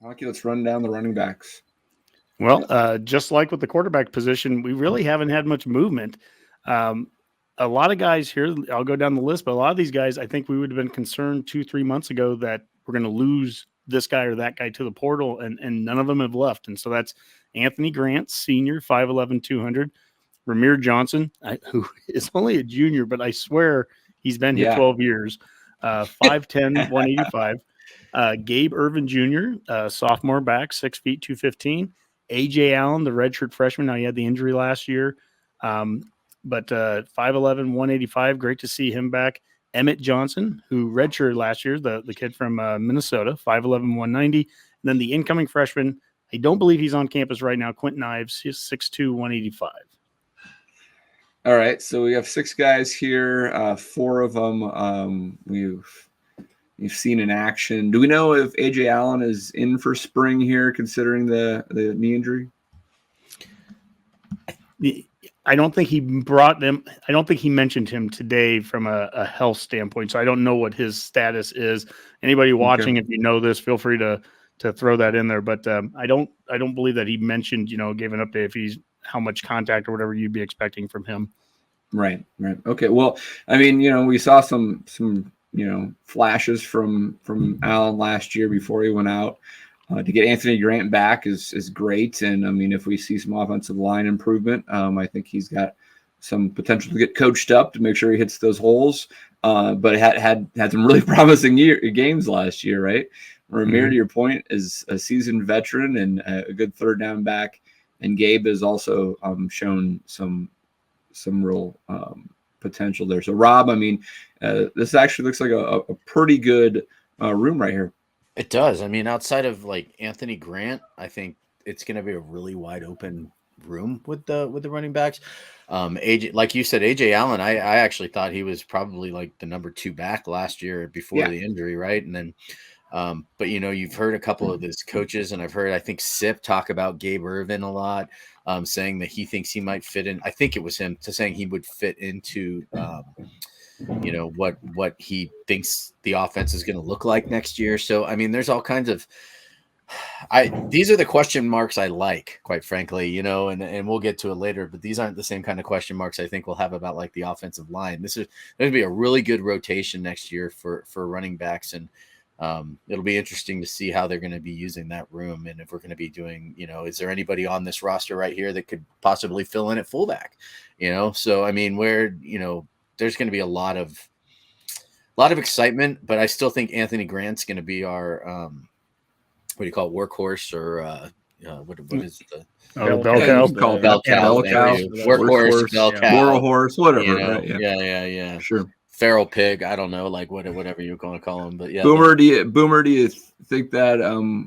Honky, let's run down the running backs. Well, just like with the quarterback position, we really haven't had much movement. A lot of guys here, I'll go down the list, but a lot of these guys, I think we would have been concerned 2-3 months ago that we're going to lose this guy or that guy to the portal, and none of them have left. And so that's Anthony Grant, senior, 5'11", 200. Rahmir Johnson, who is only a junior, but I swear he's been here 12 years, 5'10", 185. Gabe Ervin Jr., sophomore back, 6 feet, 215. Ajay Allen, the redshirt freshman. Now, he had the injury last year. But 5'11", 185, great to see him back. Emmett Johnson, who redshirted last year, the kid from Minnesota, 5'11", 190. And then the incoming freshman, I don't believe he's on campus right now, Kwinten Ives, he's 6'2", 185. All right, so we have 6 guys here. 4 of them you've seen in action. Do we know if Ajay Allen is in for spring here, considering the knee injury? I don't think he brought them. I don't think he mentioned him today from a health standpoint. So I don't know what his status is. Anybody watching, if you know this, feel free to throw that in there. But I don't believe that he mentioned, gave an update if he's how much contact or whatever you'd be expecting from him. Right. Okay. Well, I mean, we saw some flashes from Allen last year before he went out. To get Anthony Grant back is great. And I mean, if we see some offensive line improvement, I think he's got some potential to get coached up to make sure he hits those holes. But had some really promising games last year, right? Rahmir, to your point, is a seasoned veteran and a good third down back. And Gabe has also shown some real potential there. So Rob, I mean, this actually looks like a pretty good room right here. It does. I mean, outside of like Anthony Grant, I think it's going to be a really wide open room with the running backs. AJ, like you said, Ajay Allen, I actually thought he was probably like the number 2 back last year before the injury, right? And then, but you've heard a couple of his coaches, and I've heard I think Sip talk about Gabe Ervin a lot, saying that he thinks he might fit in. I think it was him saying he would fit into. What he thinks the offense is going to look like next year. So, I mean, there's all kinds of, these are the question marks I like, quite frankly, and we'll get to it later, but these aren't the same kind of question marks I think we'll have about like the offensive line. There's going to be a really good rotation next year for running backs. And it'll be interesting to see how they're going to be using that room. And if we're going to be doing, is there anybody on this roster right here that could possibly fill in at fullback, So, I mean, there's going to be a lot of excitement, but I still think Anthony Grant's going to be our what do you call it, workhorse, or what is the bell cow? Bell cow, workhorse, bell cow, moral horse, whatever. Right? Yeah, sure. Feral pig, I don't know, like whatever you're going to call him, but yeah. Boomer, do you think that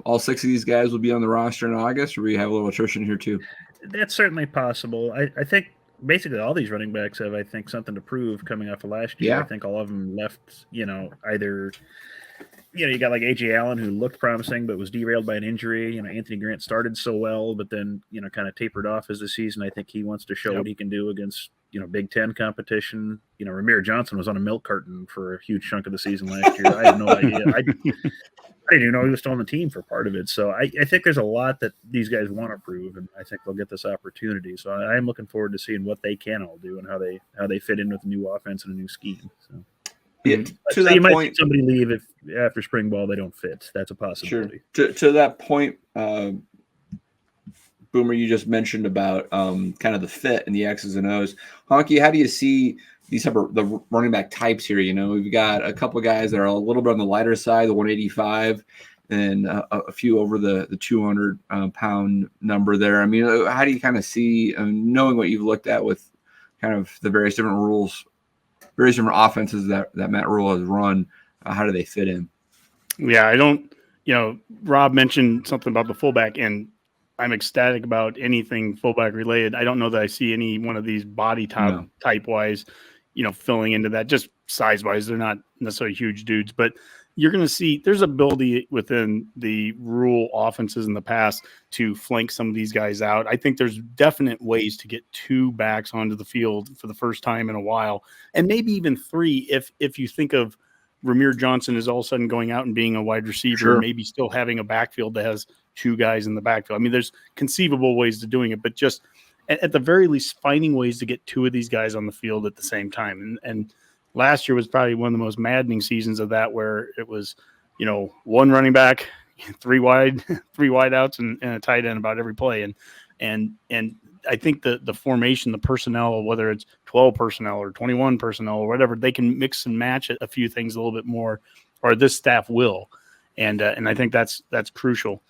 all 6 of these guys will be on the roster in August, or we have a little attrition here too? That's certainly possible. I think. Basically, all these running backs have, I think, something to prove coming off of last year. Yeah. I think all of them left, either, you got like Ajay Allen, who looked promising but was derailed by an injury. Anthony Grant started so well, but then, kind of tapered off as the season. I think he wants to show what he can do against, Big Ten competition. Rahmir Johnson was on a milk carton for a huge chunk of the season last year. I had no idea. I didn't even know he was still on the team for part of it. So I think there's a lot that these guys want to prove, and I think they'll get this opportunity. So I am looking forward to seeing what they can all do and how they fit in with a new offense and a new scheme. So. Yeah, so you might see somebody leave if after spring ball they don't fit. That's a possibility. Sure. To that point, Boomer, you just mentioned about kind of the fit and the X's and O's. Honky, how do you see these type of the running back types here? We've got a couple of guys that are a little bit on the lighter side, the 185, and a few over the 200 pound number there. I mean, how do you kind of see, knowing what you've looked at with kind of the various different rules, various different offenses that Matt Rule has run, how do they fit in? Yeah, I don't, Rob mentioned something about the fullback, and I'm ecstatic about anything fullback related. I don't know that I see any one of these body type wise, filling into that. Just size wise, they're not necessarily huge dudes, but you're going to see there's ability within the Rule offenses in the past to flank some of these guys out. I think there's definite ways to get 2 backs onto the field for the first time in a while, and maybe even 3 if you think of Rahmir Johnson is all of a sudden going out and being a wide receiver, Sure. maybe still having a backfield that has two guys in the backfield. I mean, there's conceivable ways to doing it, but just at the very least, finding ways to get two of these guys on the field at the same time. And last year was probably one of the most maddening seasons of that, where it was, one running back, three wide outs, and a tight end about every play. And I think the formation, the personnel, whether it's 12 personnel or 21 personnel or whatever, they can mix and match a few things a little bit more, or this staff will. And I think that's crucial.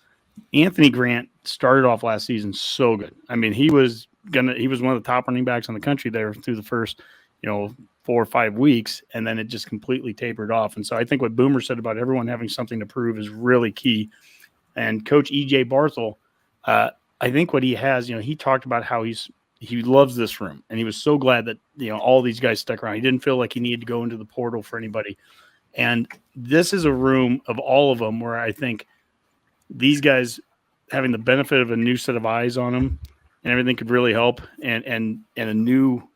Anthony Grant started off last season so good. I mean, he was one of the top running backs in the country there through the first, 4 or 5 weeks, and then it just completely tapered off. And so I think what Boomer said about everyone having something to prove is really key. And Coach EJ Barthel, I think what he has, he talked about how he loves this room, and he was so glad that all these guys stuck around. He didn't feel like he needed to go into the portal for anybody. And this is a room of all of them where I think these guys having the benefit of a new set of eyes on them and everything could really help. And a new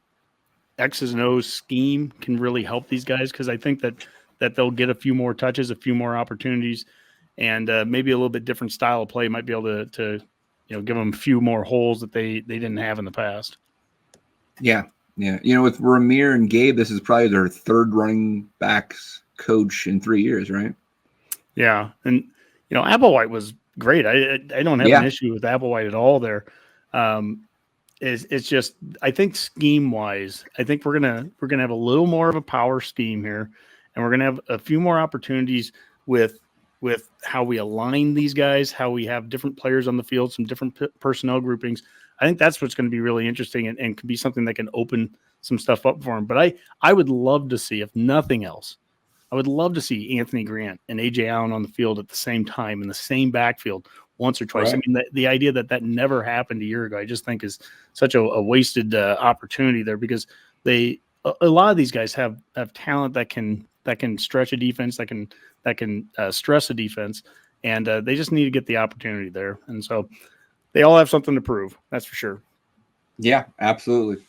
X's and O's scheme can really help these guys, because I think that they'll get a few more touches, a few more opportunities, and maybe a little bit different style of play might be able to give them a few more holes that they didn't have in the past. Yeah. With Rahmir and Gabe, this is probably their third running backs coach in 3 years, right? Yeah, and Applewhite was great. I don't have an issue with Applewhite at all there. It's just, I think scheme wise, I think we're gonna have a little more of a power scheme here, and we're gonna have a few more opportunities with how we align these guys, how we have different players on the field, some different personnel groupings. I think that's what's going to be really interesting, and can be something that can open some stuff up for them. But I would love to see, if nothing else, I would love to see Anthony Grant and Ajay Allen on the field at the same time in the same backfield once or twice. Right. I mean, the idea that never happened a year ago, I just think is such a wasted opportunity there, because a lot of these guys have talent that can stretch a defense, that can stress a defense, and they just need to get the opportunity there. And so they all have something to prove. That's for sure. Yeah, absolutely.